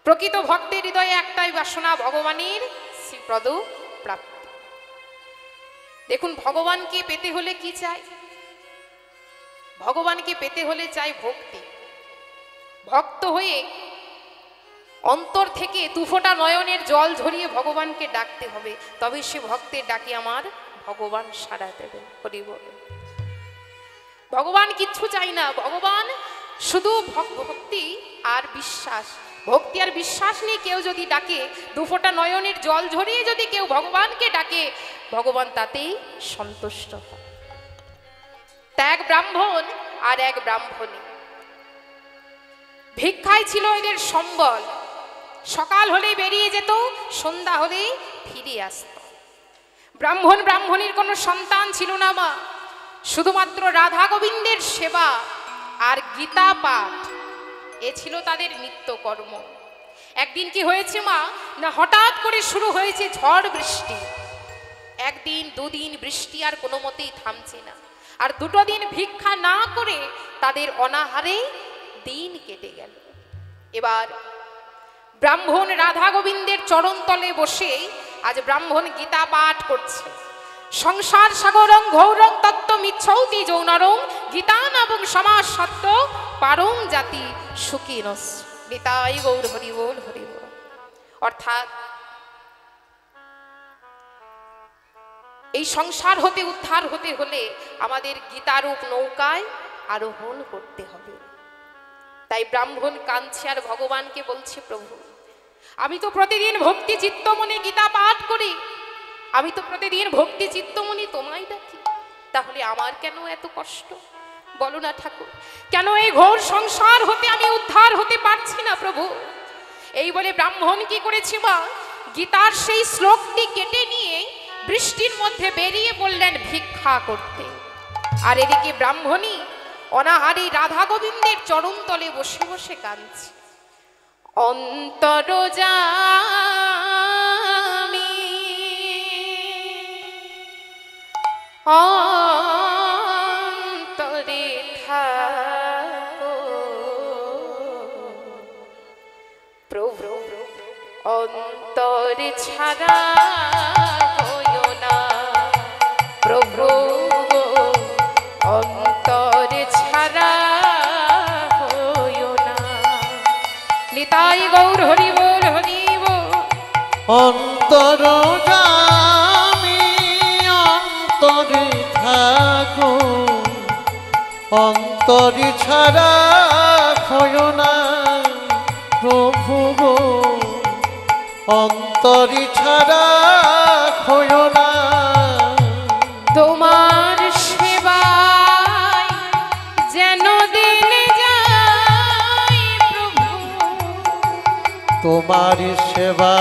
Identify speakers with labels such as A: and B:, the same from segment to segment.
A: প্রকৃত ভক্তের হৃদয়ে একটাই বাসনা, ভগবানের শ্রীপদ প্রাপ্তি। দেখুন, ভগবানকে পেতে হলে কি চাই? ভগবানকে পেতে হলে চাই ভক্তি। ভক্ত হয়ে অন্তর থেকে দুফোঁটা নয়নের জল ঝরিয়ে ভগবানকে ডাকতে হবে, তবে সে ভক্তের ডাকে আমার ভগবান সাড়া দেবে। হরি বল। ভগবান কিচ্ছু চাই না, ভগবান শুধু ভক্তি আর বিশ্বাস। ভক্তি আর বিশ্বাস নিয়ে কেউ যদি ডাকে, দুফোঁটা নয়নের জল ঝরিয়ে যদি কেউ ভগবানকে ডাকে, ভগবান তাতেই সন্তুষ্ট হয়। তা এক ব্রাহ্মণ আর এক ব্রাহ্মণী, ভিক্ষায় ছিল এদের সম্বল। সকাল হলেই বেরিয়ে যেত, সন্ধ্যা হলেই ফিরে আসত। ব্রাহ্মণ ব্রাহ্মণীর কোনো সন্তান ছিল না মা, শুধুমাত্র রাধা গোবিন্দের সেবা আর গীতা পাঠ, এ ছিল তাদের নিত্যকর্ম। একদিন কি হয়েছে মা, না হঠাৎ করে শুরু হয়েছে ঝড় বৃষ্টি। একদিন দুদিন বৃষ্টি আর কোনো মতেই থামছে না, আর দুটো দিন ভিক্ষা না করে তাদের অনাহারে দিন কেটে গেল। এবার ব্রাহ্মণ রাধা গোবিন্দের চরণতলে বসে আজ ব্রাহ্মণ গীতা পাঠ করছে। সংসার সাগরং ঘৌরং তত্ত্ব মিচ্ছৌতি যৌনরং গীতান এবং সমাজ সত্য পারং জাতি সুখীনস। নিতাই গৌর হরি বল, হরি বল। অর্থাৎ এই সংসার হতে উদ্ধার হতে হলে আমাদের গীতারূপ নৌকায় আরোহণ করতে হবে। তাই ব্রাহ্মণ কাঁদছে আর ভগবানকে বলছে, প্রভু আমি তো প্রতিদিন ভক্তি চিত্তমনে গীতা পাঠ করি, আমি তো প্রতিদিন ভক্তি চিত্তমনে তোমায় ডাকি, তাহলে আমার কেন এত কষ্ট বলো না ঠাকুর? কেন এই ঘোর সংসার হতে আমি উদ্ধার হতে পারছি না প্রভু? এই বলে ব্রাহ্মণ কি করেছে মা, গীতার সেই শ্লোকটি কেটে নিয়ে বৃষ্টির মধ্যে বেরিয়ে পড়লেন ভিক্ষা করতে। আর এদিকে ব্রাহ্মণী অনাহারী রাধা গোবিন্দের চরণতলে বসে বসে কাঁদছে। অন্তরজামি অন্তরে থাকো প্রভু, অন্তরে ছাড়া হইও না প্রভু, অন্তরে ছাড়া হইও না। নিতাই গৌর হরি বল, হরি বল।
B: অন্তরজামি অন্তরে থাকো, অন্তরে ছাড়া হইও না প্রভু গো, অন্তরে ছাড়া হইও না।
A: তোমার সেবায় যেন দিন যায় প্রভু,
B: তোমার সেবা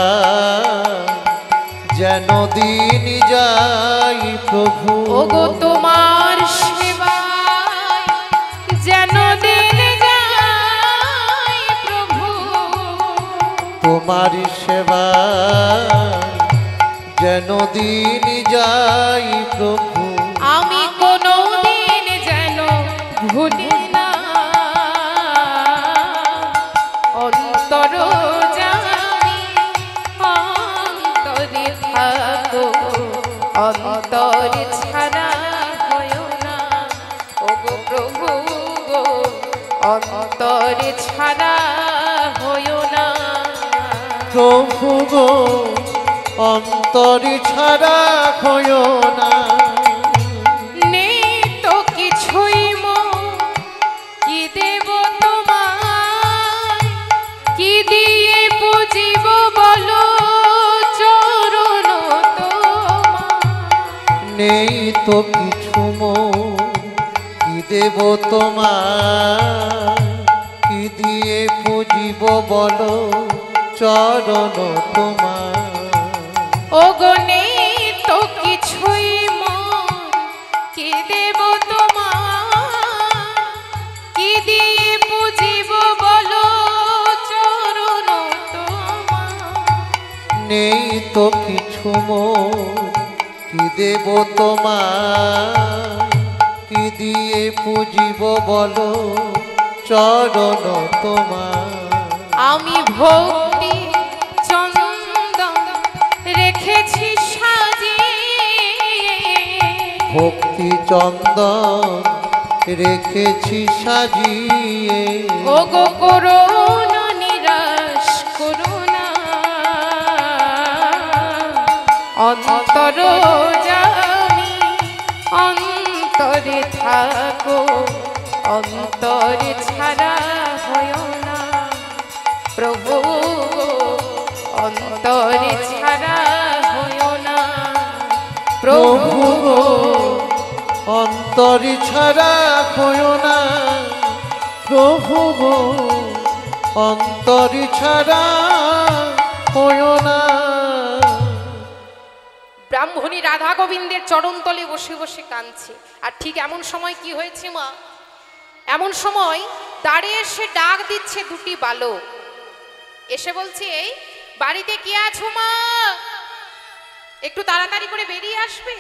B: যেন দিন যাই প্রভু।
A: ওগো তোমার সেবায় যেন দিন যায় প্রভু,
B: তোমার সেবা যেন দিন যাই প্রভু।
A: আমি কোনো দিন যেন ভুলি না অন্তরজামি অন্তরে থাকো, অন্তরে ছাড়া হইও না ওগো প্রভু গো, অন্তরে ছাড়া হইও না
B: প্রভু গো, অন্তরে ছাড়া হইও না।
A: নেই তো কিছুই কি দেব তোমায়, কি দিয়ে বুঝিব বলো চরণ তোমার।
B: নেই তো কিছু কি দেব তোমার, কি দিয়ে পুজিব বলো চরণ তোমার।
A: ওগো নেই তো কিছুই কি দেব তোমার, কি দিয়ে বুঝিব বলো চরণ তোমার।
B: নেই তো কিছু কি দেব তোমার, কি দিয়ে পুজিব বলো চরণ তোমার।
A: আমি ভক্তি
B: ভক্তি চন্দন রেখেছি সাজিয়ে।
A: ও গো করুণা নিরাশ করুণা, অন্তর জানি অন্তরে থাকো, অন্তরে ছাড়া হয় না প্রভু, অন্তরে ছাড়া হয় না প্রভু।
B: অন্তরি ছাড়া হয় না প্রভু গো, অন্তরি ছাড়া হয় না।
A: ব্রাহ্মণী রাধা গোবিন্দের চরণতলে বসে বসে কাঁদছে। আর ঠিক এমন সময় কি হয়েছে মা, এমন সময় দাঁড়িয়ে এসে ডাক দিচ্ছে দুটি বালক, এসে বলছে এই বাড়িতে কে আছো মা, একটু তাড়াতাড়ি করে বেরিয়ে আসবে।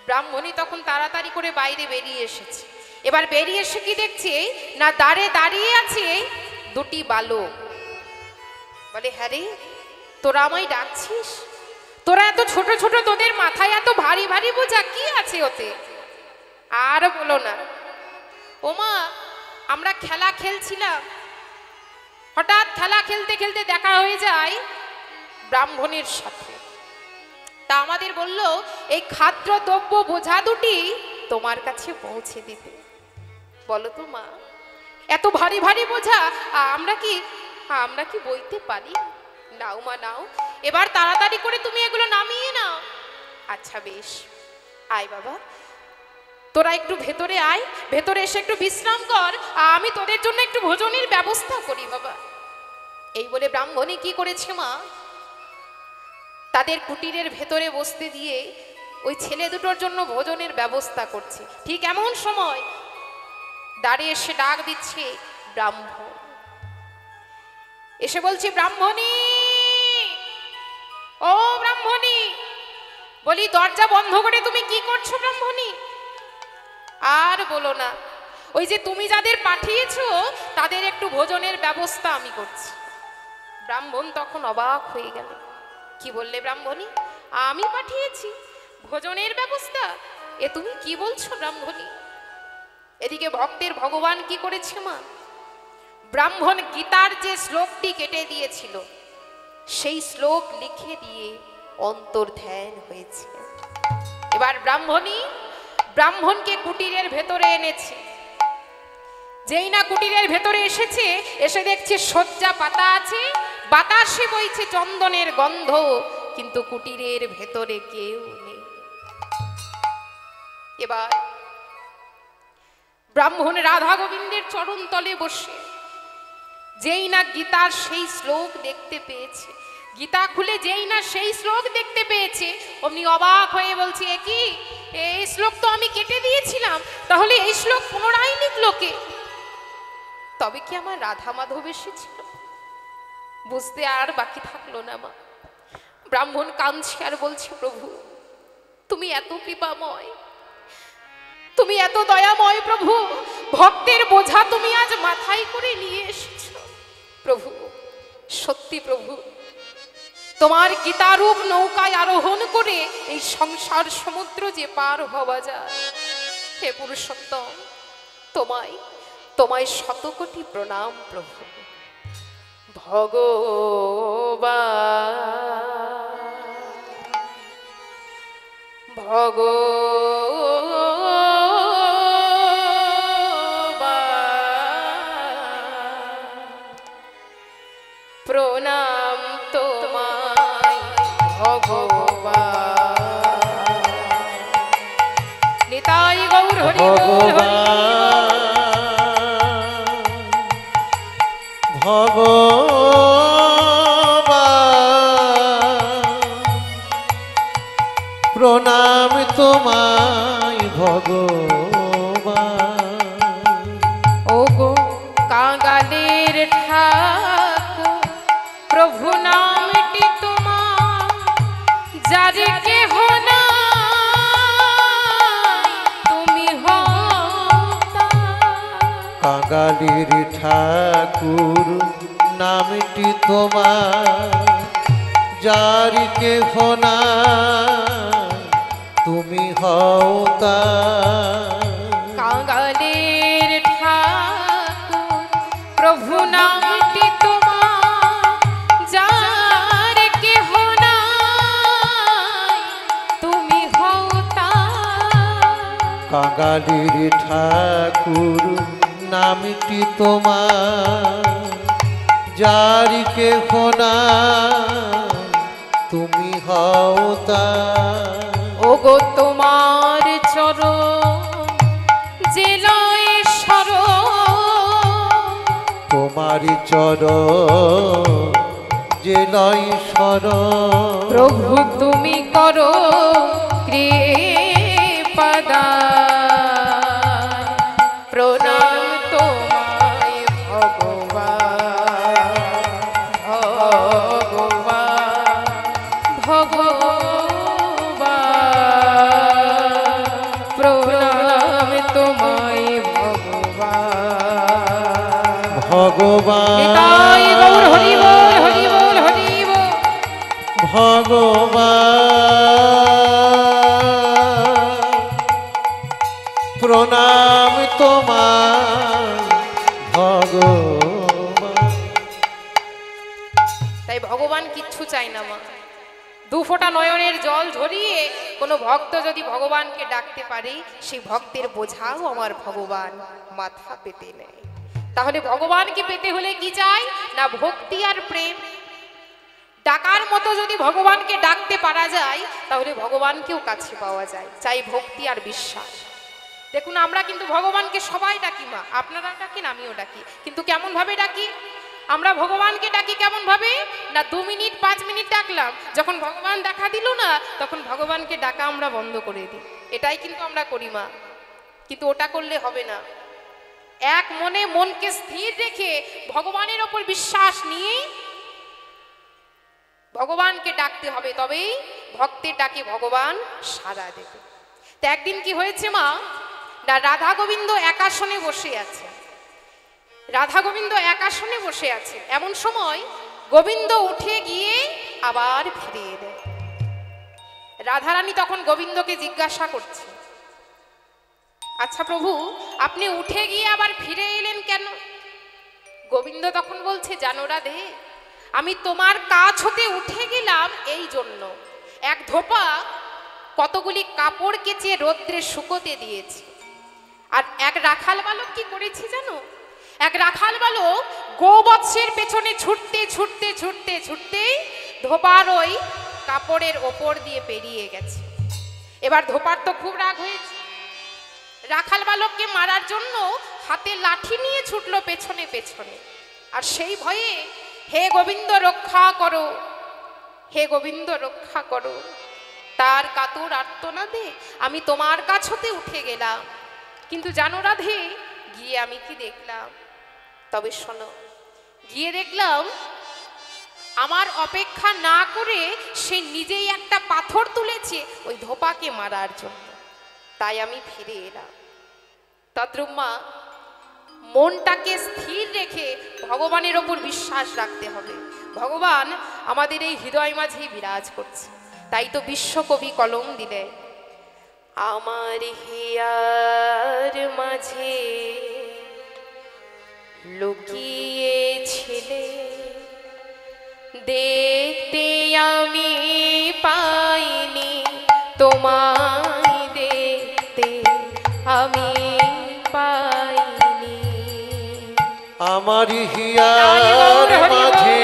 A: ব্রাহ্মণী তখন তাড়াতাড়ি করে বাইরে বেরিয়ে এসেছে। এবার বেরিয়ে এসে কি দেখছে না, দাঁড়ে দাঁড়িয়ে আছে দুটি বালক। বলে হ্যাঁ রে, তোরা আমায় ডাকছিস? তোরা এত ছোট ছোট, তোদের মাথায় এত ভারী ভারী বোঝা, কি আছে ওতে? আর বলো না ওমা, আমরা খেলা খেলছিলাম, হঠাৎ খেলা খেলতে খেলতে দেখা হয়ে যায় ব্রাহ্মণের সাথে। তা আমাদের বলল এই খাদ্য দ্রব্য বোঝা দুটি তোমার কাছে পৌঁছে দিতে। বলো তো মা, এত ভারী ভারী বোঝা আমরা কি বইতে পারি? নাও মা নাও, এবার তাড়াতাড়ি করে তুমি এগুলো নামিয়ে নাও। আচ্ছা বেশ, আয় বাবা, তোরা একটু ভেতরে আয়, ভেতরে এসে একটু বিশ্রাম কর, আমি তোদের জন্য একটু ভোজনের ব্যবস্থা করি বাবা। এই বলে ব্রাহ্মণী কি করেছে মা, তাদের কুটিরের ভেতরে বসতে দিয়ে ওই ছেলে দুটোর জন্য ভোজনের ব্যবস্থা করছে। ঠিক এমন সময় দাঁড়িয়ে এসে ডাক দিচ্ছে ব্রাহ্মণ, এসে বলছে ব্রাহ্মণী, ও ব্রাহ্মণী, বলি দরজা বন্ধ করে তুমি কি করছো ব্রাহ্মণী? আর বলো না, ওই যে তুমি যাদের পাঠিয়েছো তাদের একটু ভোজনের ব্যবস্থা আমি করছি। ব্রাহ্মণ তখন অবাক হয়ে গেল, কি বললে ব্রাহ্মণী? আমি পাঠিয়েছি ভোজনের ব্যবস্থা? এ তুমি কি বলছো ব্রাহ্মণী? এদিকে ভক্তের ভগবান কি করেছে মা, ব্রাহ্মণ গীতার যে শ্লোকটি কেটে দিয়েছিল সেই শ্লোক লিখে দিয়ে অন্তর্ধ্যান হয়েছে। এবার ব্রাহ্মণকে কুটিরের ভেতরে এনেছে। যেই না কুটিরের ভেতরে এসেছে, এসে দেখছে শয্যা পাতা আছে, বাতাসে বইছে চন্দনের গন্ধ, কিন্তু কুটিরের ভেতরে কেউ নেই। এবার ব্রাহ্মণ রাধা গোবিন্দের চরণ তলে বসে যেই না গীতার সেই শ্লোক দেখতে পেয়েছে, গীতা খুলে যেই না সেই শ্লোক দেখতে পেয়েছে, অমনি অবাক হয়ে বলছে, এ কি, এই শ্লোক তো আমি কেটে দিয়েছিলাম, তাহলে এই শ্লোক পুনরায় লিখলো কে? তবে কি আমার রাধা মাধব এসেছিল? বুঝতে আর বাকি থাকলো না মা। ব্রাহ্মণ কাঁদছে আর বলছে, প্রভু তুমি এত কৃপাময়, তুমি এত দয়াময় প্রভু, ভক্তের বোঝা তুমি আজ মাথায় করে নিয়ে এসেছো প্রভু। সত্যি প্রভু, তোমার গীতারূপ নৌকায় আরোহণ করে এই সংসার সমুদ্র যে পার হওয়া যায়, হে পুরুষোত্তম, তোমায় শতকোটি প্রণাম প্রভু। প্রণাম তোমায় ভগবান। নিতাই গৌর হরি বল হরি।
B: প্রণাম তোমায় ভগবান।
A: ও গো কাঙালের ঠাকুর, প্রভু নামটি তোমার, যারে কেহ নাই তুমি হও তার।
B: কাঙালির ঠাকুর নামটি তোমার, যার কেহ নাই তুমি তুমি হও তার।
A: কাঙালের ঠাকুর প্রভু নামটি তোমার, যার কেহ নাই তুমি হও তার।
B: কাঙালির ঠাকুর নামটি তোমার, যার কেহ নাই তুমি হও তার।
A: ওগো তোমার চরণ যে লয় শরণ,
B: তোমার চরণ যে লয় শরণ।
A: প্রভু তুমি করো কৃপাদান। প্রণাম তোমায় ভগবান, ভগবান, ভগবান। প্রণাম তোমায় ভগবান,
B: ভগবান
A: নিতাই গৌর হরি বল, হরি বল, হরি বল।
B: ভগবান প্রণাম তোমার ভগবান।
A: তাই ভগবান কিচ্ছু চাই না মা, দু ফোঁটা নয়নের জল ঝরিয়ে কোনো ভক্ত যদি ভগবানকে ডাকতে পারে, সেই ভক্তের বোঝাও আমার ভগবান মাথা পেতে নেয়। তাহলে ভগবানকে পেতে হলে কি চাই না? ভক্তি আর প্রেম। ডাকার মতো যদি ভগবানকে ডাকতে পারা যায়, তাহলে ভগবানকেও কাছে পাওয়া যায়। চাই ভক্তি আর বিশ্বাস। দেখুন, আমরা কিন্তু ভগবানকে সবাই ডাকি মা, আপনারা ডাকেন, আমিও ডাকি, কিন্তু কেমন ভাবে ডাকি? আমরা ভগবানকে ডাকি কেমন ভাবে না? 2 মিনিট 5 মিনিট ডাকলাম, যখন ভগবান দেখা দিল না, তখন ভগবানকে ডাকা আমরা বন্ধ করে দিই। এটাই কিন্তু আমরা করি মা। কিন্তু ওটা করলে হবে না। এক মনে মনকে স্থির রেখে ভগবানের ওপর বিশ্বাস নিয়ে ভগবানকে ডাকতে হবে, তবেই ভক্তের ডাকে ভগবান সাড়া দেবে। তো একদিন কি হয়েছে মা, না রাধা গোবিন্দ একাসনে বসে আছে। রাধা গোবিন্দ একাসনে বসে আছে, এমন সময় গোবিন্দ উঠে গিয়ে আবার ফিরে এলেন। রাধারানী তখন গোবিন্দকে জিজ্ঞাসা করছে, আচ্ছা প্রভু, আপনি উঠে গিয়ে আবার ফিরে এলেন কেন? গোবিন্দ তখন বলছে, জানো রাধে, আমি তোমার কাছ হতে উঠে গেলাম এই জন্য, এক ধোপা কতগুলি কাপড় কেচে রোদ্রে শুকোতে দিয়েছি। আর এক রাখাল বালক কি করেছি জানো? এক রাখাল বালক গোবৎসের পেছনে ছুটতে ছুটতে ছুটতে ছুটতে ধোপার ওই কাপড়ের ওপর দিয়ে পেরিয়ে গেছে। এবার ধোপার তো খুব রাগ হয়েছে, রাখাল বালককে মারার জন্য হাতে লাঠি নিয়ে ছুটলো পেছনে পেছনে। আর সেই ভয়ে, হে গোবিন্দ রক্ষা করো, হে গোবিন্দ রক্ষা করো, তার কাতর আর্তনাদে আমি তোমার কাছ হতে উঠে গেলাম। কিন্তু জানো রাধে, গিয়ে আমি কি দেখলাম? তবে শোনো, গিয়ে দেখলাম আমার অপেক্ষা না করে সে নিজেই একটা পাথর তুলেছে ওই ধোপাকে মারার জন্য। তাই আমি ফিরে এলাম। তদ্রুপ মা, মনটাকে স্থির রেখে ভগবানের ওপর বিশ্বাস রাখতে হবে। ভগবান আমাদের এই হৃদয় মাঝেই বিরাজ করছে। তাই তো বিশ্বকবি কলম দিলে, আমার হিয়ার মাঝে লুকিয়েছিলে, দেখতে আমি পাইনি, তোমায় দেখতে আমি পাইনি।
B: আমার হিয়ার মাঝে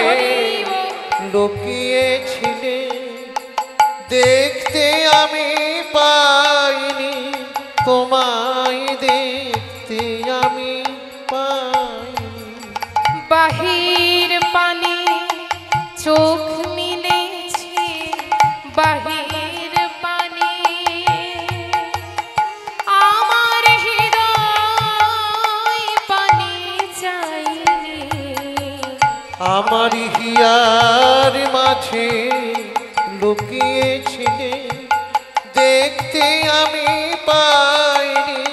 B: লুকিয়েছিলে, দেখতে আমি পাইনি, তোমায় দেখতে আমি পাইনি।
A: বাহির পানে চোখ মিলেছে, বাহির পানে আমার হৃদয় পানে চাইনি।
B: আমার হিয়ার মাঝে লুকিয়েছিলে, দেখতে আমি পাইনি,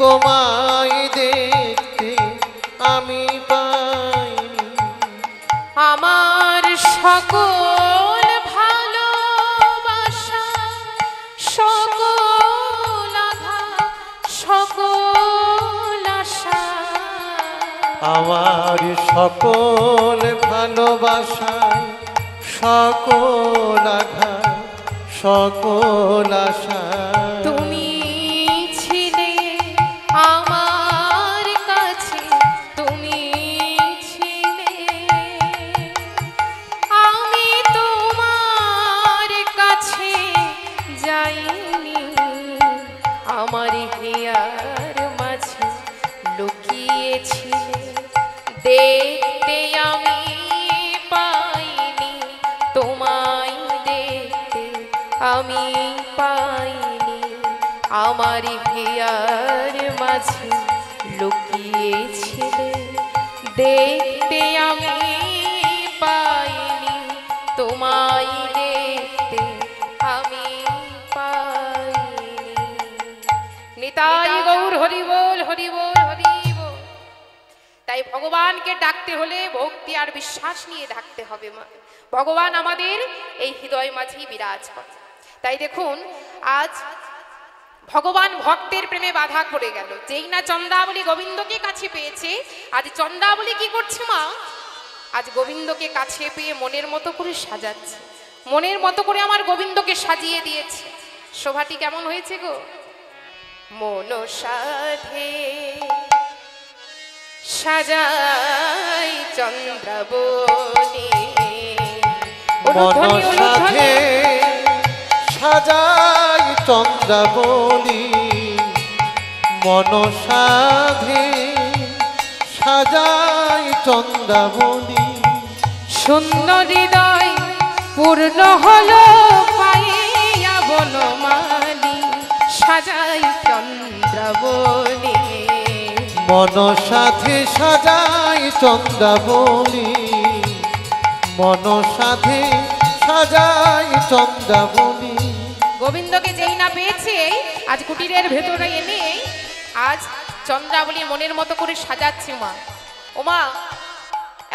B: তোমায় দেখতে আমি পাইনি।
A: আমার সকল ভালোবাসা, সকল
B: আমার সকল ভালোবাসায় সকল আঘাত সকল আশা
A: তুমি ছিলে আমার কাছে, তুমি ছিলে, আমি তোমার কাছে যাইনি, আমার হিয়ার মাঝে লুকিয়েছিলে, দেখতে আমি পাইনি, তোমায় দেখতে আমি পাইনি, আমার হিয়ার মাঝে লুকিয়েছিলে, দেখতে আমি পাইনি, তোমায় দেখতে আমি পাইনি। নিতাই গৌর হরি বল, হরি বল, হরি বল। তাই ভগবানকে ডাকতে হলে ভক্তি আর বিশ্বাস নিয়ে ডাকতে হবে মা। ভগবান আমাদের এই হৃদয় মাঝেই বিরাজ করে। তাই দেখুন, আজ ভগবান ভক্তের প্রেমে বাধা পড়ে গেল। যেই না চন্দ্রাবলী গোবিন্দকে কাছে পেয়েছে, আজ চন্দ্রাবলী কি করছে মা? আজ গোবিন্দকে কাছে পেয়ে মনের মতো করে সাজাচ্ছে, মনের মতো করে আমার গোবিন্দকে সাজিয়ে দিয়েছে। শোভাটি কেমন হয়েছে গো? মন সাধে সাজাই চন্দ্রাবলী,
B: মন সাধে সাজাই চন্দ্রাবলী, মন সাধে সাজাই চন্দ্রাবলী,
A: শূন্য হৃদয় পূর্ণ হলো পাইয়া বনমালী, সাজাই চন্দ্রাবলী,
B: মন সাধে সাজাই চন্দ্রাবলী, মন সাধে সাজাই চন্দ্রাবলী।
A: গোবিন্দকে যেই না পেয়েছে, আজ কুটিরের ভেতরে এনে আজ চন্দ্রাবলী মনের মতো করে সাজাচ্ছে মা। ও মা,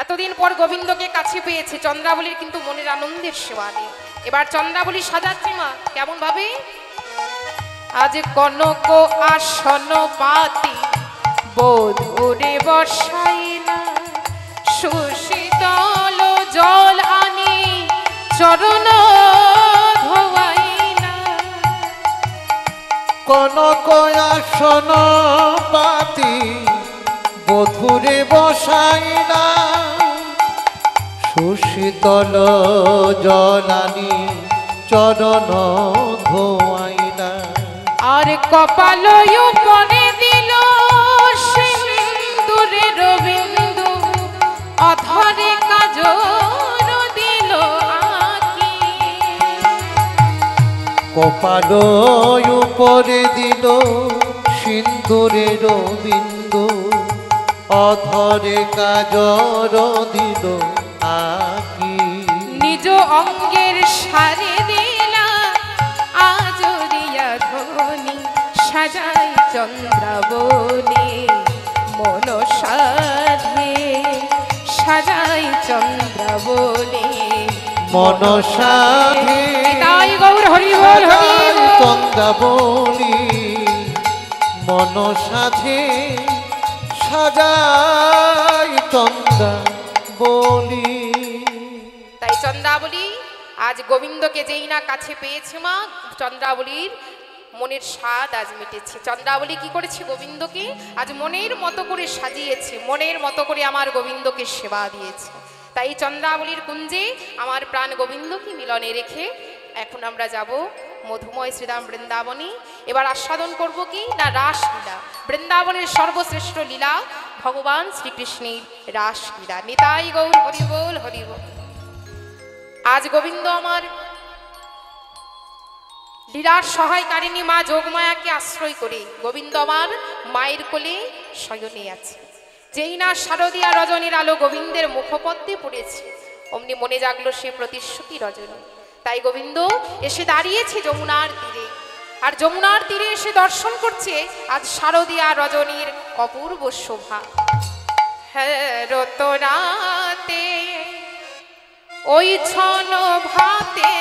A: এতদিন পর গোবিন্দকে কাছে পেয়েছে, চন্দ্রাবলীর কিন্তু মনের আনন্দের সেবা নেই। এবার চন্দ্রাবলী সাজাচ্ছে মা কেমন ভাবে? আজ কনক আসন পাতি বধূরে বসাইলা, সুশীতল জল আনি চরণ ধোয়াইলা,
B: কনক আসন পাতি বধূরে বসাইলা, সুশীতল জলানি চরণ ধোয়াইলা,
A: আর কপাল উপরে দিল সিন্দুরের বিন্দু, অধরে কাজল দিল আঁকি,
B: কপাল উপরে দিল সিন্দুরের বিন্দু, অধরে কাজল দিল আঁকি,
A: নিজ অঙ্গের সারে দিলা আজরিয়া ধ্বনি, সাজাই চন্দ্রাবলী, মন সাধে সাজাই চন্দ্রাবলী,
B: মন সাধে
A: তাই গৌর হরি বল, হরি বল।
B: চন্দ্রাবলী, মন সাধে সাজাই চন্দ্রাবলী।
A: তাই চন্দ্রাবলী আজ গোবিন্দকে যেই না কাছে পেয়েছে মা, চন্দ্রাবলীর মনের স্বাদ আজ মিটেছে। চন্দ্রাবলী কি করেছে? গোবিন্দকে আজ মনের মতো করে সাজিয়েছে, মনের মতো করে আমার গোবিন্দকে সেবা দিয়েছে। তাই চন্দ্রাবলীর কুঞ্জে আমার প্রাণ গোবিন্দকে মিলনে রেখে এখন আমরা যাব মধুময় শ্রীরাম বৃন্দাবনে। এবার আস্বাদন করব কি না রাসলীলা, বৃন্দাবনের সর্বশ্রেষ্ঠ লীলা ভগবান শ্রীকৃষ্ণের রাসলীলা। নিতাই গৌর হরি বল, হরি বল। আজ গোবিন্দ আমার লীলার সহায়কারিণী মা যোগমায়াকে আশ্রয় করে গোবিন্দ আমার মায়ের কোলে শয়নে আছে। যেই না শারদীয়া রজনীর আলো গোবিন্দের মুখপদ্মে পড়েছে, অমনি মনে জাগলো সে প্রতিশ্রুতি রজনী। তাই গোবিন্দ এসে দাঁড়িয়েছে যমুনার তীরে, আর যমুনার তীরে এসে দর্শন করছে আজ শারদীয়া রজনীর অপূর্ব শোভা। হ্যাঁ রতরাতে ওই ছন ভাতে,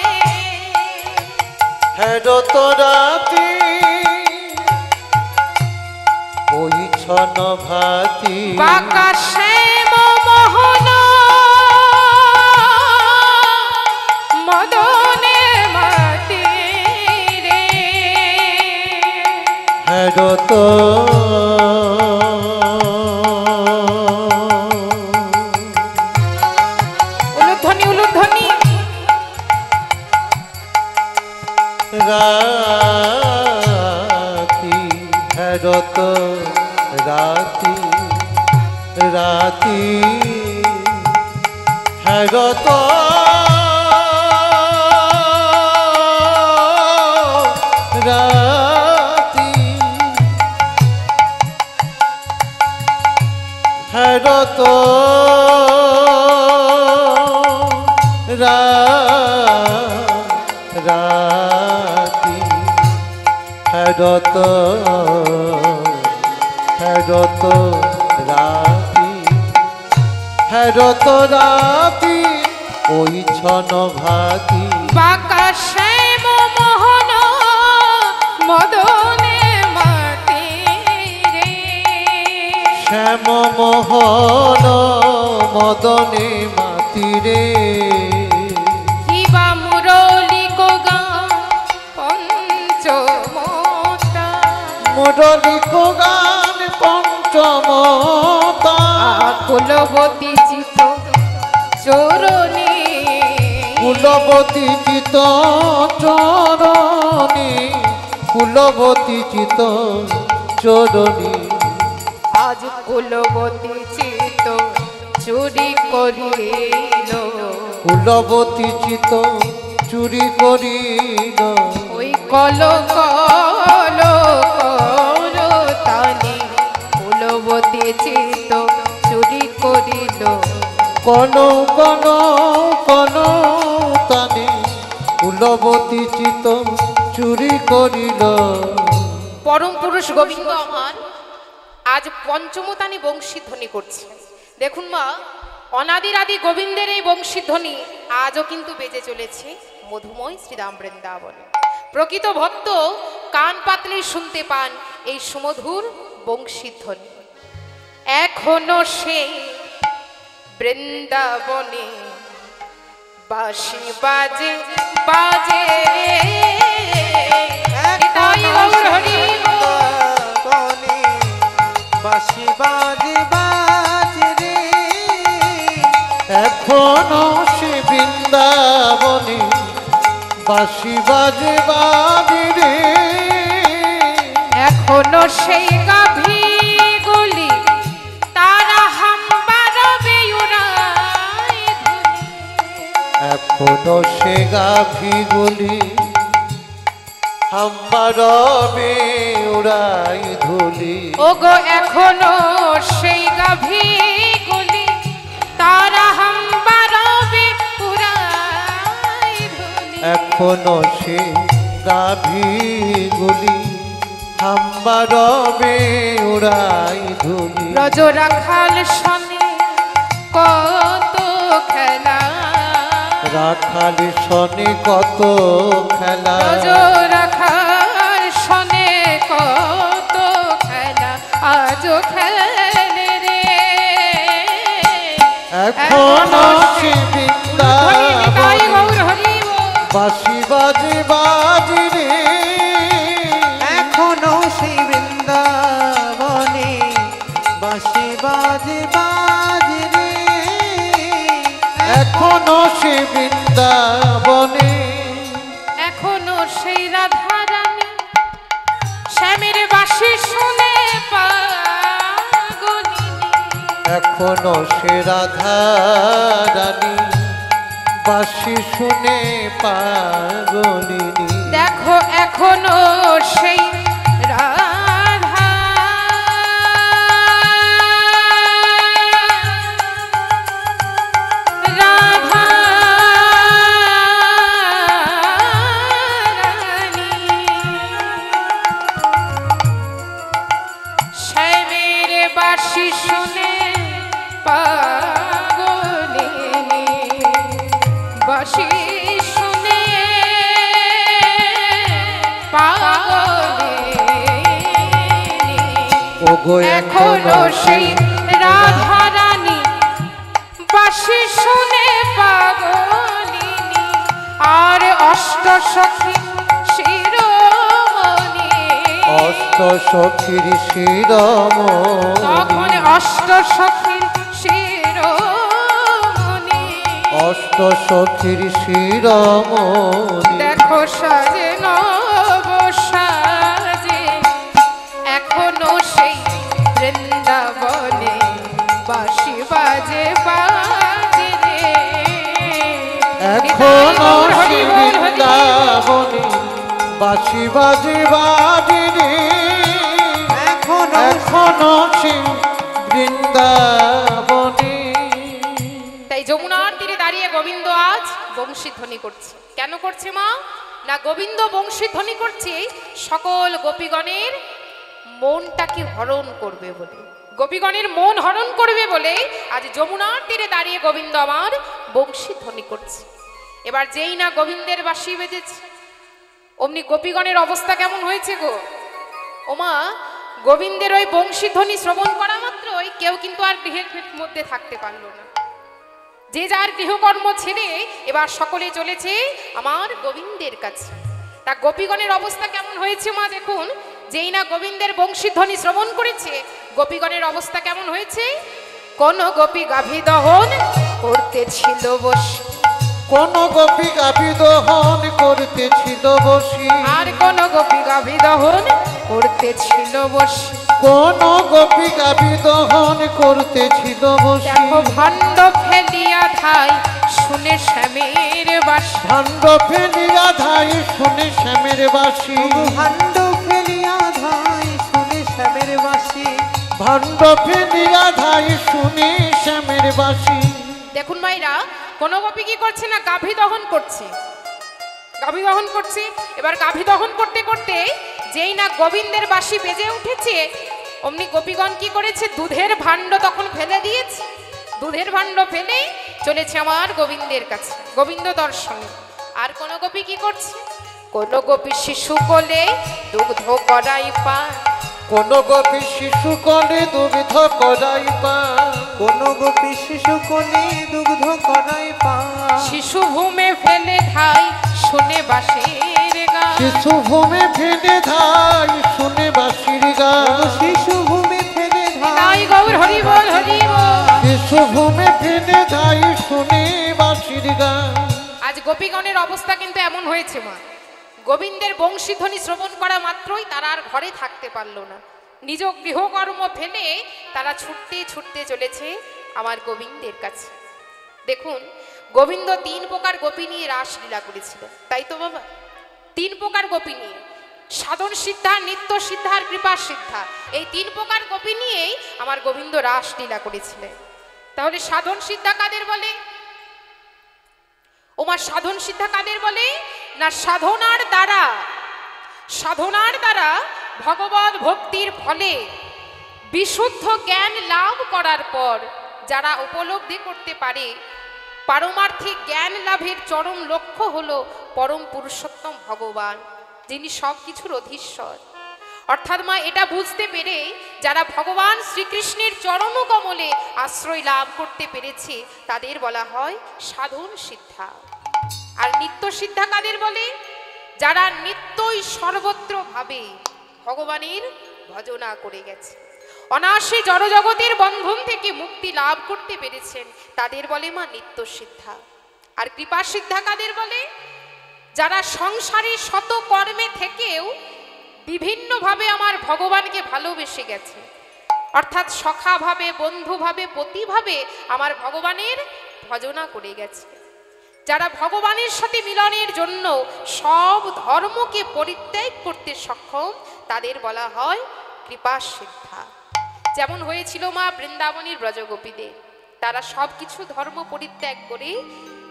B: হ্যাঁ রতরাতে ওই ছন ভাতি
A: বাঁকা শ্যাম মোহন মদনে মাতি রে
B: হেরত
A: উলুধ্বনি উলুধ্বনি
B: রাতি হেরত রাতি রাতি হেরত রাতি হেরত রাতি হেরত হেরত রাতি হেরত রাতি ওই ছন ভাতি
A: বাঁকা শ্যাম মোহন মদনে মাতি রে
B: শ্যাম মোহন মদনে মাতিরে
A: কিবা মুরলি গোগা পঞ্চমতা
B: মুরলি গান পঞ্চমতা
A: কুলবতী চিত চরণী
B: কুলবতী চিত চরণী কুলবতী চিত চরণী
A: আজ কুলবতী চিত চুরি করিল
B: কুলবতী চিত চুরি করিল
A: ওই কল কল করতালি কুলবতী চিত চুরি করিল
B: কন কন কন তানে কুলবতী চিত চুরি করিল
A: পরম পুরুষ গোবিন্দ আমার আজ পঞ্চমতানি বংশীধ্বনি করছে। দেখুন মা, অনাদির আদি গোবিন্দের এই বংশীধ্বনি আজও কিন্তু বেজে চলেছে মধুময় শ্রীরাম বৃন্দাবনে। প্রকৃত ভক্ত কান পাতলেই শুনতে পান এই সুমধুর বংশীধ্বনি। এখনো সে বৃন্দাবনে বাঁশি বাজে বাজে নিতাই গৌর হরি বল।
C: বাঁশি বাজে বাজে রে
B: এখনো সে বৃন্দাবনে বাঁশি বাজে বাজে রে
A: এখনো সেই গাভী গুলি তারা হাম্বার বেউরাই ধুলি।
B: এখনো সে গাভীগুলি আমার উড়াই ধুলি
A: ওগো এখনো সেই গাভী গুলি তারা হাম্বার বেউরাই ধুলি।
B: এখনো সে গাভীগুলি আমার উড়াই ধুলি
A: ব্রজ রাখাল শনে কত খেলা
B: রাখাল শনে কত খেলা
A: ব্রজ রাখাল শনে কত খেলা আজও খেলে রে।
B: এখনো সে
A: ধ্বনি নিতাই
B: বৃন্দাবনে
A: গৌর হরি বল।
B: বাঁশি বাজে বাজে রে
C: এখনো সেই বৃন্দাবনে বাঁশি বাজে বাজে রে
B: এখনো সে বৃন্দাবনে
A: এখনো সেই রাধা রানী শ্যামের বাঁশি শুনে পাগলিনী।
B: এখনো সে রাধা রানী বাঁশি শুনে পাগলিনী
A: দেখো এখনো সেই রাধা রাধা রানী শ্যামের বাঁশি শুনে পাগলিনী বাঁশি শুনে পাগলিনী
B: ওগো
A: এখনো সেই রাধা রানী বাঁশি শুনে পাগলিনী আর অষ্ট সখী শিরোমণি
B: অষ্ট সখীর শিরোমণি
A: তখন অষ্ট সখীর শিরোমণি
B: অষ্ট সখীর শিরোমণি
A: দেখো সাজে নব সাজে এখনো সেই বৃন্দাবনে বাঁশি বাজে বাজে রে
B: এখনো সে বৃন্দাবনে বাঁশি বাজে বাজে রে এখনো সে বৃন্দাবনে।
A: তাই যমুনার তীরে দাঁড়িয়ে গোবিন্দ আজ বংশীধ্বনি করছে। কেন করছে মা? না গোবিন্দ বংশীধ্বনি করছে সকল গোপীগণের মনটাকে হরণ করবে বলে, গোপীগণের মন হরণ করবে বলে আজ যমুনার তীরে দাঁড়িয়ে গোবিন্দ আমার বংশীধ্বনি করছে। এবার যেই না গোবিন্দের বাঁশি বেজেছে অমনি গোপীগণের অবস্থা কেমন হয়েছে গো? ওমা, গোবিন্দের ওই বংশীধ্বনি শ্রবণ করা মাত্রই কেউ কিন্তু আর গৃহের মধ্যে থাকতে পারলো না। যে যার গৃহকর্ম ছেড়ে এবার সকলে চলেছে আমার গোবিন্দের কাছে। তা গোপীগণের অবস্থা কেমন হয়েছে মা দেখুন। যেই না গোবিন্দের বংশীধ্বনি শ্রবণ করেছে গোপীগণের অবস্থা কেমন হয়েছে। কোন গোপী গাভী দহন করতেছিল বসে,
B: কোন গোপী গাভী দহন করতেছিল বসি,
A: আর কোন গোপী গাভী দহন করতেছিল বসে।
B: কোন গোপী গাভী দহন করতেছিল বসি।
A: দেখো ভাণ্ড ফেলিয়া ধাই শুনে শ্যামের বাঁশি,
B: ভাণ্ড ফেলিয়া ধাই শুনে শ্যামের বাঁশি,
C: ভাণ্ড ফেলিয়া ধাই শুনে শ্যামের বাঁশি,
B: ভাণ্ড ফেলিয়া ধাই শুনে শ্যামের বাঁশি।
A: দেখুন মাইরা, কোন গোপী কি করছে না গাভী দহন করছে, গাভী দহন করছে। এবার গাভী দহন করতে করতে যেই না গোবিন্দের বাঁশি বেজে উঠেছে অমনি গোপীগণ কি করেছে, দুধের ভাণ্ড তখন ফেলে দিয়েছে। দুধের ভাণ্ড ফেলে চলেছে আমার গোবিন্দের কাছে গোবিন্দ দর্শনে। আর কোন গোপী কি করছে, কোন গোপী শিশু কোলে দুগ্ধ করাই পায়,
B: কোন গোপী শিশু কোলে দুগ্ধ করাই পায়,
C: কোন গোপী শিশু কোলে দুগ্ধ করাই পায়,
A: শিশু ভূমে ফেলে ধাই শুনে বাঁশির গান,
B: শিশু ভূমে ফেলে ধাই শুনে বাঁশির গান,
C: শিশু ভূমি ফেলে
A: তাই
C: ধাই
A: গৌর হরি বল হরি বল।
B: শিশু ভূমে ফেলে ধাই শুনে বাঁশির গান।
A: আজ গোপীগণের অবস্থা কিন্তু এমন হয়েছে মা, গোবিন্দের বংশীধ্বনি শ্রবণ করা মাত্রই তারা আর ঘরে থাকতে পারল না। নিজ গৃহকর্ম ফেলে তারা ছুটতে ছুটতে চলেছে আমার গোবিন্দের কাছে। দেখুন, গোবিন্দ তিন প্রকার গোপী নিয়ে রাসলীলা করেছিল, তাই তো বাবা? তিন প্রকার গোপী নিয়ে, সাধন সিদ্ধা, নিত্য সিদ্ধা আর কৃপা সিদ্ধা, এই তিন প্রকার গোপী নিয়েই আমার গোবিন্দ রাসলীলা করেছিলেন। তাহলে সাধন সিদ্ধা কাদের বলে? ওমা, সাধন সিদ্ধা কাদের বলে? না সাধনার দ্বারা ভগবত ভক্তির ফলে বিশুদ্ধ জ্ঞান লাভ করার পর যারা উপলব্ধি করতে পারে পারমার্থিক জ্ঞান লাভের চরম লক্ষ্য হলো পরম পুরুষোত্তম ভগবান, যিনি সব কিছুর অধীশ্বর। অর্থাৎ মা, এটা বুঝতে পেরে যারা ভগবান শ্রীকৃষ্ণের চরণ কমলে আশ্রয় লাভ করতে পেরেছে তাদের বলা হয় সাধন সিদ্ধা। আর নিত্য সিদ্ধা কাদের বলে? যারা নিত্যই সর্বত্র ভাবে ভগবানের ভজনা করে গেছে, অনায়াসে জড়জগতের বন্ধন থেকে মুক্তি লাভ করতে পেরেছেন, তাদের বলে মা নিত্য সিদ্ধা। আর কৃপা সিদ্ধা কাদের বলে? যারা সংসারে শত কর্মে থেকেও বিভিন্নভাবে আমার ভগবানকে ভালোবেসে গেছে, অর্থাৎ সখাভাবে, বন্ধুভাবে, পতিভাবে আমার ভগবানের ভজনা করে গেছে। যারা ভগবানের সাথে মিলনের জন্য সব ধর্মকে পরিত্যাগ করতে সক্ষম, তাদের বলা হয় কৃপা সিদ্ধা। যেমন হয়েছিল মা বৃন্দাবনের ব্রজগোপীদের, তারা সব কিছু ধর্ম পরিত্যাগ করে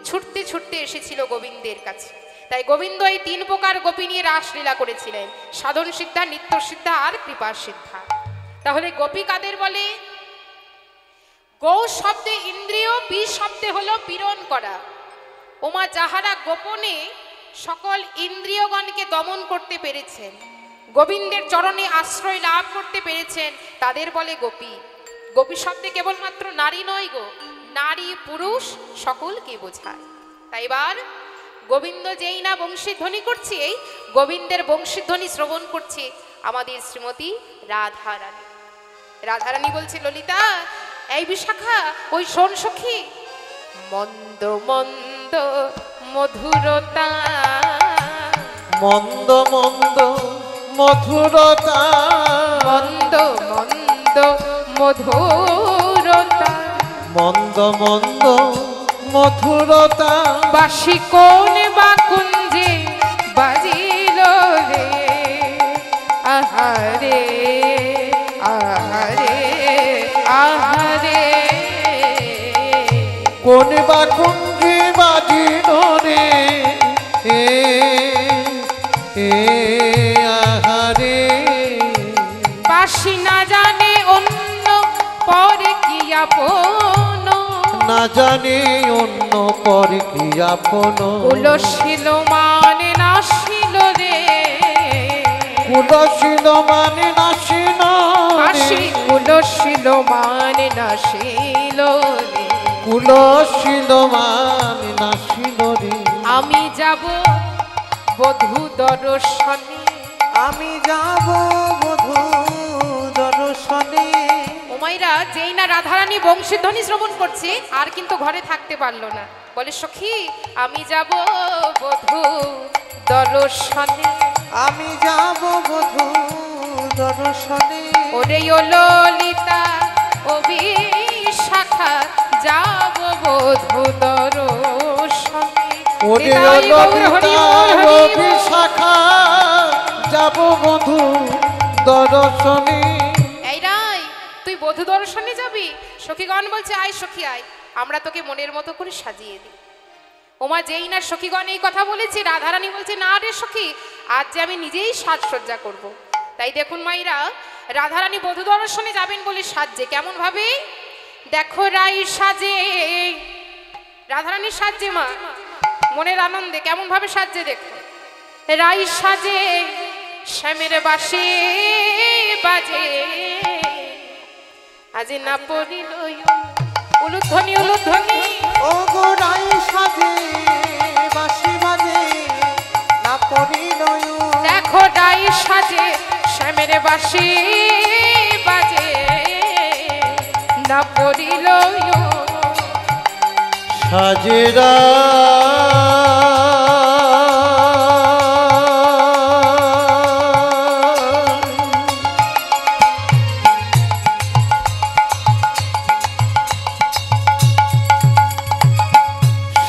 A: ছুটতে ছুটতে এসেছিল গোবিন্দের কাছে। তাই গোবিন্দ এই তিন প্রকার গোপী নিয়ে রাসলীলা করেছিলেন, সাধন সিদ্ধা, নিত্য সিদ্ধা আর কৃপা সিদ্ধা। তাহলে গোপী কাদের বলে? গৌ শব্দে ইন্দ্রিয়, পি শব্দে হলো পীড়ন করা। ওমা, যাহারা গোপনে সকল ইন্দ্রিয়গণকে দমন করতে পেরেছেন, গোবিন্দের চরণে আশ্রয় লাভ করতে পেরেছেন তাদের বলে গোপী। গোপী শব্দে কেবলমাত্র নারী নয় গো, নারী পুরুষ সকলকে বোঝায়। তাই এবার গোবিন্দ যেই না বংশীধ্বনি করছে, এই গোবিন্দের বংশীধ্বনি শ্রবণ করছে আমাদের শ্রীমতী রাধারানী। রাধারানী বলছে, ললিতা এই বিশাখা ওই শোন সখী, মন্দ মন্দ মধুরতা,
B: মন্দ মন্দ মধুরতা,
A: মন্দ মন্দ মধুরতা,
B: মন্দ মন্দ মধুরতা,
A: বাসি কোন বা কুঞ্জে বাজিল রে, আহারে আহারে আহারে,
B: কোন বা কুঞ্জি বাজিল রে, আহারে।
A: বাসি না জানে অন্য পরে কি আপন,
B: না জানে অন্য পরে কি আপন,
A: উলসিল মানে নাসিল রে,
B: কুলশীল মানে নাসিল
A: বাসি
B: রে,
A: উলসিল মানে নাসিল রে,
B: কুলশীল মানে নাসিল রে।
A: আমি যাব বধূ দর্শনে,
C: আমি যাব বধূ দর্শনে।
A: ওমাইরা যেই না রাধারানী বংশীধ্বনি শ্রবণ করছে আর কিন্তু ঘরে থাকতে পারলো না, বলে সখী আমি যাব বধূ দর্শনে,
C: আমি যাব বধূ দর্শনে।
A: ওরে ও ললিতা ও বিশাখা যাব বধূ দর্শনে।
B: ওরে
A: নিতাই গৌর হরি বল, হরি বল।
B: বিশাখা যাব বধূ দর্শনে।
A: এই রাই তুই বধূ দর্শনে যাবি? সখীগণ বলছে আয় সখী আয়, আমরা তোকে মনের মতো করে সাজিয়ে দিই। ওমা যেই না সখীগণ এই কথা বলেছে, রাধারানী বলছে না রে সখী, আজ যে আমি নিজেই সাজসজ্জা করব। তাই দেখুন মাইরা, রাধারানী বধূ দর্শনে যাবেন বলে সাজছে কেমন ভাবে, দেখো রাই সাজে, রাধারানী সাজছে মা মনের আনন্দে, কেমন ভাবে সাজছে দেখো। রাই সাজে শ্যামের বাসে বাজে, আজ না পড়িল উলুধ্বনি উলুধ্বনি,
C: ও গো রাই সাজে বাঁশি বাজে, না পড়িল
A: দেখো রাই সাজে শ্যামের বাসে বাজে, না পড়িল
B: সাজেরা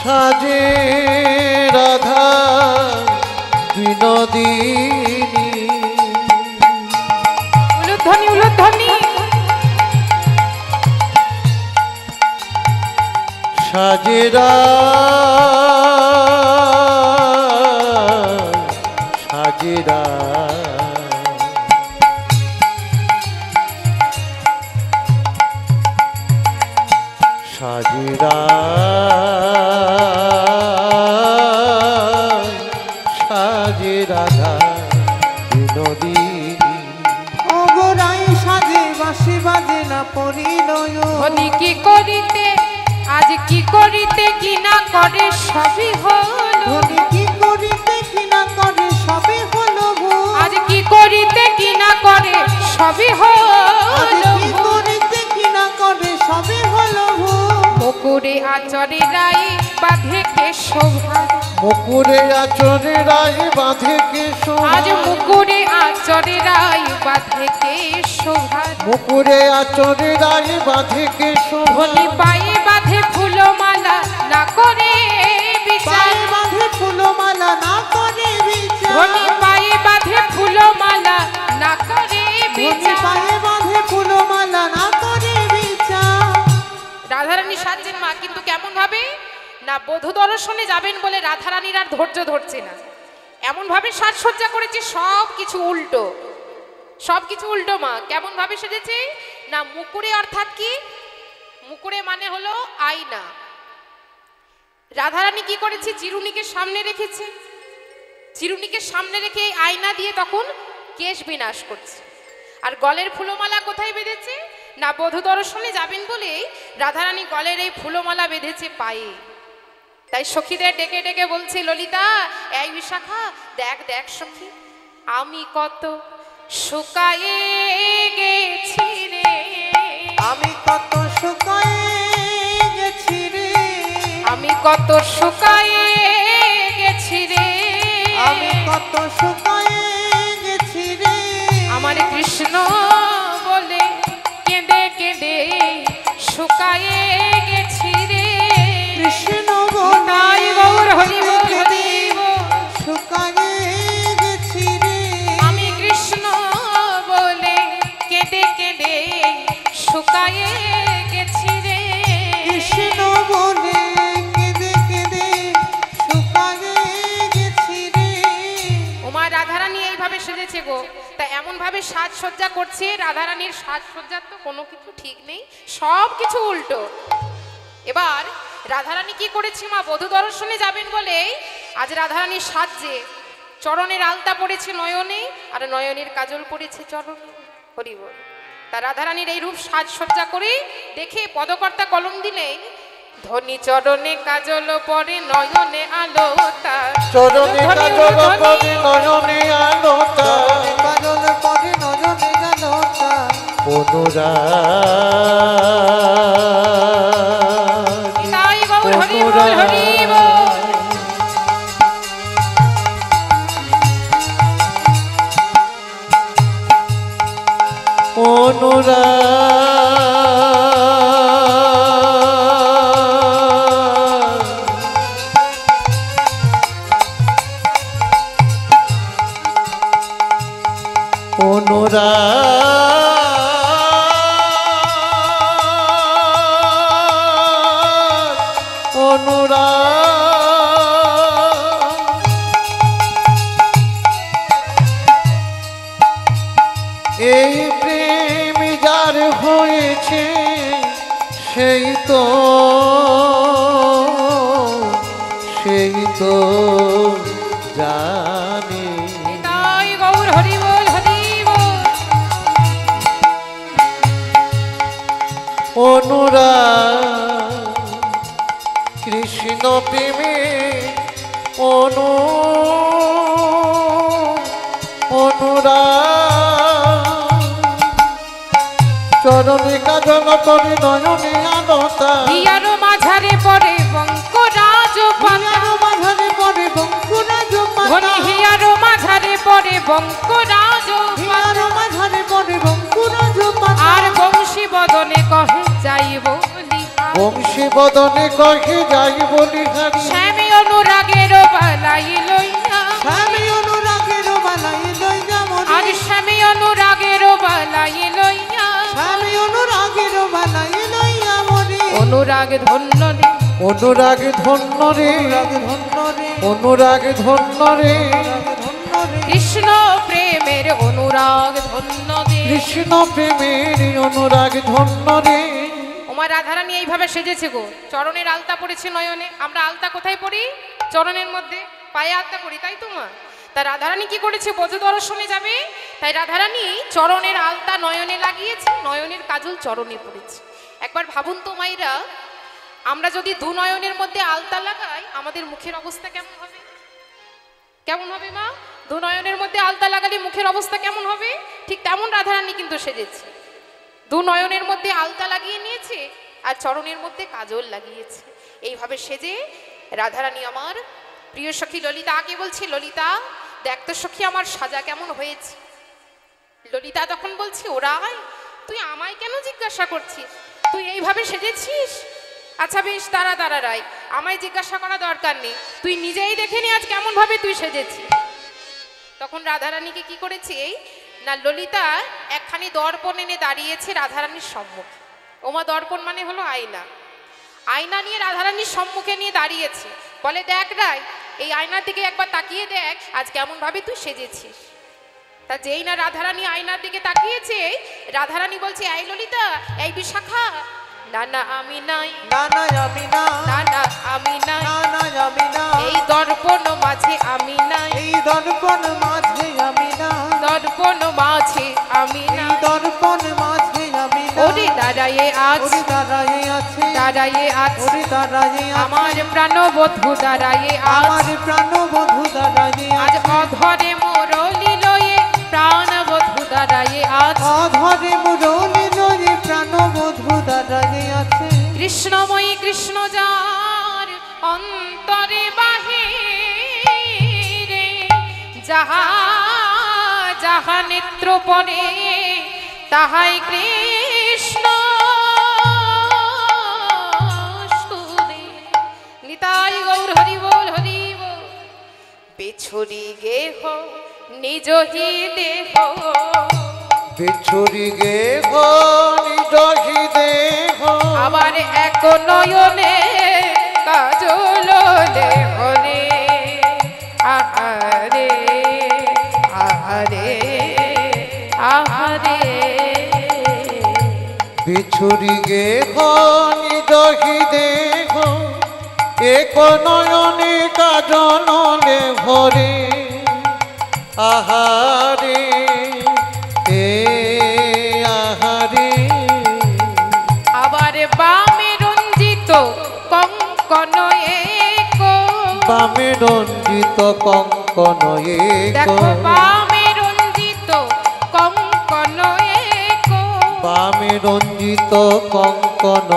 B: সাজে রাধা বিনোদিনী,
A: উলুধ্বনি উলুধ্বনি,
B: সাজেরা সাজেরা সাজেরা সাজে রাধা বিনোদিনী,
C: ও গো রাই সাজে বাঁশি বাজে, না পড়িল
A: ধনি কি করিতে আজ কি করিতে কি না করে সবই হলো,
C: ধনী কি করিতে কি না করে সবে হলো ভুল,
A: আজ কি করিতে কি না করে সবই
C: আজ
A: হলো,
C: কি করিতে কি না করে সবে হলো ভুল।
A: মুকুরে আচরে রাই বাঁধে কে শোভা,
B: মুকুরে আচরে রায় বাঁধে কেশব,
A: আজ মুকুরে আচরে রাই বাঁধে কে শোভা,
B: মুকুরে আচরে রায় বাঁধে কেশব,
A: ধনি পায়ে বাঁধে ফুলমালা না করে বিচার,
C: পায়ে বাঁধে ফুলমালা না করে বিচার,
A: ধনি পায়ে বাঁধে ফুলমালা না করে
C: ধনী
A: বিচার।
C: পায়ে বাঁধে ফুলমালা না করে বিচার।
A: রাধারানী সাজছেন মা, কিন্তু কেমন ভাবে না বধূ দর্শনে যাবেন বলে রাধারানীর আর ধৈর্য ধরছে না, এমন ভাবে সাজসজ্জা করেছে সব কিছু উল্টো, সব কিছু উল্টো মা। কেমন ভাবে সেজেছে না, মুকুরে অর্থাৎ কি, মুকুরে মানে হলো আয়না। রাধারানী কি করেছে, চিরুনিকে সামনে রেখেছে, চিরুনিকে সামনে রেখে আয়না দিয়ে তখন কেশ বিনাশ করছে। আর গলের ফুলমালা কোথায় বেঁধেছে? না বধূ দর্শনে যাবেন বলেই রাধারানী গলের এই ফুলমালা বেঁধেছে পায়ে। তাই সখীদের ডেকে ডেকে বলছে, ললিতা এই বিশাখা দেখ দেখ সখী, আমি কত শুকায়ে গেছি রে,
C: আমি কত শুকায়ে গেছি রে,
A: আমি কত শুকায়ে গেছি রে,
C: আমি কত শুকায়ে গেছি রে,
A: আমার কৃষ্ণ বলে কেঁদে কেঁদে শুকায়ে গেছি রে,
C: কৃষ্ণ
A: তাই গৌর হরি বল হরি বল।
C: শুকায়ে গেছি রে,
A: আমি কৃষ্ণ বলে কেঁদে কেঁদে শুকায়ে গেছি রে,
C: কৃষ্ণ বলে কেঁদে কেঁদে শুকায়ে গেছি রে।
A: উমা রাধারানী এইভাবে সেজেছে গো। তা এমন ভাবে সাজসজ্জা করছে, রাধারানীর সাজসজ্জার তো কোনো কিছু ঠিক নেই, সব কিছু উল্টো। এবার রাধারানী কি করেছে? মা বধূ দর্শনে যাবেন বলে আজ রাধারানী সাজছে, চরণের আলতা পড়েছে নয়নে, আর নয়নের কাজল পড়েছে চরণে। হরি বল। তা রাধারানীর এই রূপ সাজসজ্জা করে দেখে পদকর্তা কলম দিলেন, ধনী চরণে কাজল পরে নয়নে আলোতা,
B: চরণে কাজল পরে নয়নে আলোতা,
C: কাজল পরে নয়নে আলোতা,
B: অনুরাগ
A: তাই গৌর হরি বল হরি বল।
B: এই প্রেম যার হয়েছে সেই তো জানে।
A: তাই গৌর হরি বল হরি বল।
B: অনুরাগ কৃষ্ণ প্রেমে অনুরাগ চরণে কাজল পরে নয়নে আলোতা,
A: হিয়ার মাঝারে পড়ে বঙ্করাজ পাতা,
C: মাঝারে পরে বঙ্কুরাজ
A: ধনী হিয়ার মাঝারে পড়ে বঙ্করাজ
C: হিয়ার
A: পাতা,
C: মাঝারে পরে বঙ্কুরাজ
A: আর বংশী বদনে কহে যাইব লিহারি,
B: বংশী বদনে কহে যাই বলি হারি,
A: শ্যামী অনুরাগের বালাই লইয়া,
C: স্বামী অনুরাগের বালাই লইয়া মরি,
A: আর স্বামী অনুরাগের বালাই লইয়া,
C: স্বামী অনুরাগের বালাই লইয়া মরি,
A: অনুরাগ ধন্য রে,
B: অনুরাগ ধন্য রে,
C: ধন্য রে,
B: অনুরাগ ধন্য রে,
C: ধন্য রে,
A: কৃষ্ণ প্রেমের অনুরাগ ধন্য রে।
B: কৃষ্ণ প্রেমের অনুরাগ ধন্য রে।
A: ওমা রাধারানী এইভাবে সেজেছে গো, চরণের আলতা পড়েছে নয়নে। আমরা আলতা কোথায় পড়ি? চরণের মধ্যে, পায়ে আলতা পড়ি, তাই তো মা? তা রাধারানী কি করেছে? বধূ দর্শনে যাবে, তাই রাধারানী চরণের আলতা নয়নে লাগিয়েছে, নয়নের কাজল চরণে পড়েছে। একবার ভাবুন তো মাইরা, আমরা যদি দু নয়নের মধ্যে আলতা লাগাই, আমাদের মুখের অবস্থা কেমন হবে? কেমন হবে মা? দু নয়নের মধ্যে আলতা লাগালে মুখের অবস্থা কেমন হবে? ঠিক তেমন রাধারানী কিন্তু সেজেছে। দু নয়নের মধ্যে আলতা লাগিয়ে নিয়েছে, আর চরণের মধ্যে কাজল লাগিয়েছে। এইভাবে সেজে রাধারানী আমার প্রিয় সখী ললিতাকে বলছে, ললিতা দেখ তো সখী আমার সাজা কেমন হয়েছে। ললিতা তখন বলছে, ওরাই তুই আমায় কেন জিজ্ঞাসা করছিস? তুই এইভাবে সেজেছিস? আচ্ছা বেশ, দাঁড়া দাঁড়া রাই, আমায় জিজ্ঞাসা করা দরকার নেই, তুই নিজেই দেখে নি আজ কেমন ভাবে তুই সেজেছিস। তখন রাধারানীকে কি করেছে না, ললিতা একখানি দর্পণ এনে দাঁড়িয়েছে রাধারানীর সম্মুখে। ওমা দর্পণ মানে হলো আয়না। আয়না নিয়ে রাধারানীর সম্মুখে নিয়ে দাঁড়িয়েছে, বলে দেখ রাই, এই আয়নার দিকে একবার তাকিয়ে দেখ আজ কেমন ভাবে তুই সেজেছিস। তা যেই না রাধারানী আয়নার দিকে তাকিয়েছে, রাধারানী বলছে, এই ললিতা, এই বিশাখা, না না আমি নাই,
C: না না আমি না,
A: না না আমি নাই,
C: না না আমি না,
A: এই দর্পণ মাঝে আমি নাই,
C: এই দর্পণ মাঝে আমি না,
A: দর্পণ দর্পণ মাঝে আমি না
C: দর্পণ মাঝে আমি না
A: ওরে দাঁড়ায়ে আজ
C: ওরে দাঁড়ায়ে আছে
A: দাঁড়ায়ে আজ
C: ওরে দাঁড়ায়ে আছে
A: আমার প্রাণবধূ দাঁড়ায়ে আজ
C: আমার প্রাণবধূ দাঁড়ায়ে
A: আজ
C: আছে
A: অধরে মুরলি লয়ে প্রাণবধূ দাঁড়ায়ে আজ
C: অধরে মুরলি লয়ে প্রাণবধূ দাঁড়ায়ে আছে
A: কৃষ্ণময়ী কৃষ্ণ যার অন্তরে বাহিরে যাহা যাহা নেত্র পরে তাহাই কৃষ্ণ স্তুতি। নিতাই গৌর হরি বল হরি বল। বিছুরি গেহ নিজ হি দেহ
B: বিছুরি গেহ নিজ হি দেহ
A: আবার এক নয়নে কাজল হরে আহারে আহারে আহারে
B: বিছুরি গেহ নিজ হি দেহ এক নয়নে কাজলে ভরে আহারে এ আহারে
A: আবার বামে রঞ্জিত কঙ্কন এক
B: বামে রঞ্জিত কঙ্কন এক
A: দেখো বামে রঞ্জিত কঙ্কন এক
B: বামে রঞ্জিত কঙ্কন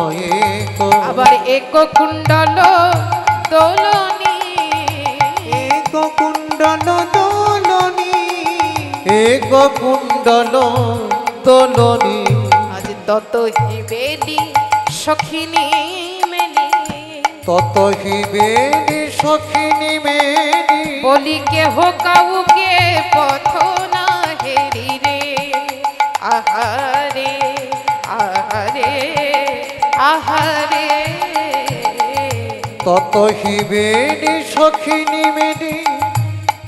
B: এক
A: আবার এক কুণ্ডল দোলনী
C: এক কুণ্ডল দোলনী
B: এক কুণ্ডল দোলনী
A: আজ তত হিবেলি সখিনী মেলি
B: তত হিবেলি সখিনী মেলি
A: বলি কেহ কাউকে পথ না হেরি রে আহারে আহারে আহারে
B: তত হিবেলি সখিনী মেলি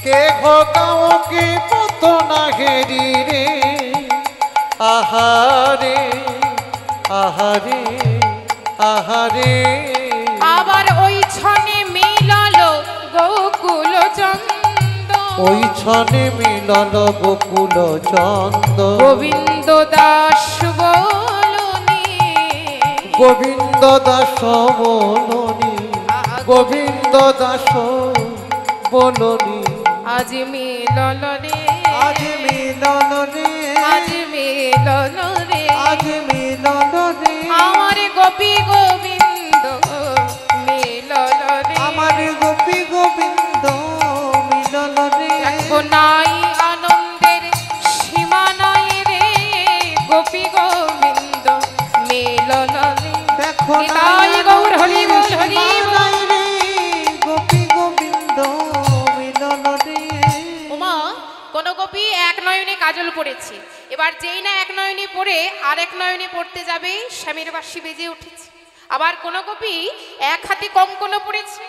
B: কেহ কাউকে পথ না হেরি রে আহারে আহারে আহারে
A: আবার ওই ছনে মিলল গোকুল চন্দ
B: ওই ছনে মিলন গোকুল চন্দ
A: গোবিন্দ দাস বলনি
B: গোবিন্দ দাস বলনি গোবিন্দ দাস বলনি
A: আজ মিলল রে
C: আজ মিলন রে
A: আজ মিলল রে
C: আজ মিলন রে
A: আমার গোপী গোবিন্দ মিলল রে
C: আমার গোপী গোবিন্দ মিলন রে
A: দেখো নাই আনন্দের সীমা নাই রে গোপী গোবিন্দ মিলল রে
C: দেখো
A: নিতাই গৌর হরি বল হরি বল।
C: নাই রে গোপী গোবিন্দ মিলন রে
A: উমা কোন গোপী এক নয়নে কাজল পড়েছে এবার যেই না এক নয়নে পড়ে আরেক নয়নে পড়তে যাবে স্বামীর বাঁশি বেজে উঠেছে আবার কোন গোপী এক হাতে কঙ্কন পড়েছে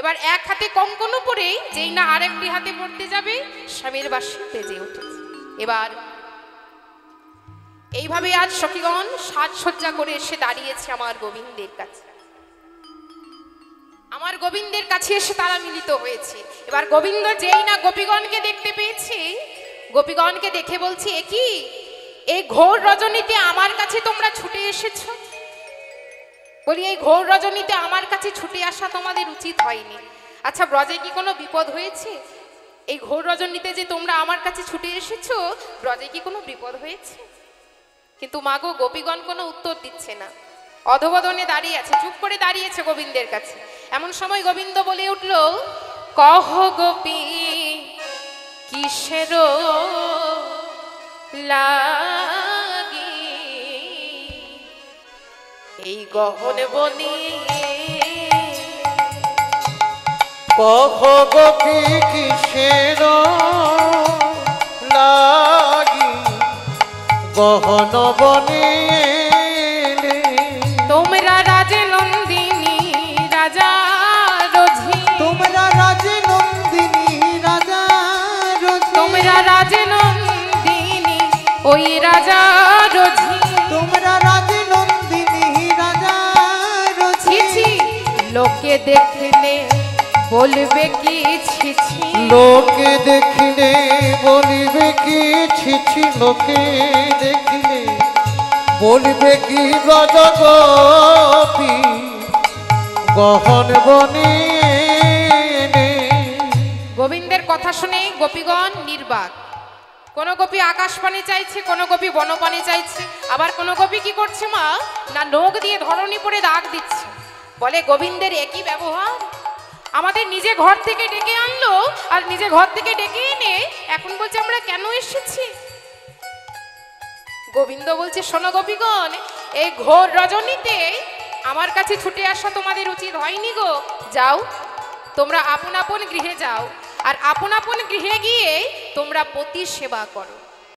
A: এবার এক হাতে কঙ্কন পড়ে যেই না আরেকটি হাতে পড়তে যাবে স্বামীর বাঁশি বেজে উঠেছে এবার এইভাবে আজ সখীগণ সাজসজ্জা করে এসে দাঁড়িয়েছে আমার গোবিন্দের কাছে আমার গোবিন্দের কাছে এসে তারা মিলিত হয়েছে এবার গোবিন্দ যেই না গোপীগণকে দেখতে পেয়েছে গোপীগণকে দেখে বলছে এ কি এই ঘোর রজনীতে আমার কাছে তোমরা ছুটে এসেছো বলি এই ঘোর রজনীতে আমার কাছে ছুটে আসা তোমাদের উচিত হয়নি আচ্ছা ব্রজে কি কোনো বিপদ হয়েছে এই ঘোর রজনীতে যে তোমরা আমার কাছে ছুটে এসেছো ব্রজে কি কোনো বিপদ হয়েছে কিন্তু মাগো গোপীগণ কোনো উত্তর দিচ্ছে না অধবদনে দাঁড়িয়ে আছে চুপ করে দাঁড়িয়েছে গোবিন্দের কাছে এমন সময় গোবিন্দ বলে উঠল কহ গোপী কিসের লাগি এই গহন বনি
B: কহ গোপী কিসের লাগি গহন বনে
A: তোমরা রাজে নন্দিনী রাজা রোঝি
C: তোমরা রাজে নন্দিনী রাজা রোজি
A: তোমরা রাজে নন্দিনী ওই রাজা রোঝি
C: তোমরা রাজে নন্দিনী রাজা রোজি
A: ছি লোকে দেখলে বলবে কি ছি ছি
B: লোকে দেখিলে বলিবে কি ছিছি, লোকে দেখিলে বলিবে কি ব্রজগোপী গহন বনে।
A: গোবিন্দের কথা শুনে গোপীগণ নির্বাক। কোন গোপী আকাশ পানে চাইছে, কোন গোপী বনপানে চাইছে, আবার কোন গোপী কি করছে মা না নখ দিয়ে ধরণী পরে দাগ দিচ্ছে। বলে গোবিন্দের একই ব্যবহার, আমাদের নিজে ঘর থেকে ডেকে আনলো আর নিজে ঘর থেকে ডেকে এনে এখন বলছে আমরা কেন এসেছি। গোবিন্দ বলছে শোনো গোপীগণ, এই ঘোর রজনীতে আমার কাছে ছুটে আসা তোমাদের উচিত হয়নি গো। যাও তোমরা আপন আপন গৃহে যাও, আর আপন আপন গৃহে গিয়ে তোমরা পতি সেবা করো।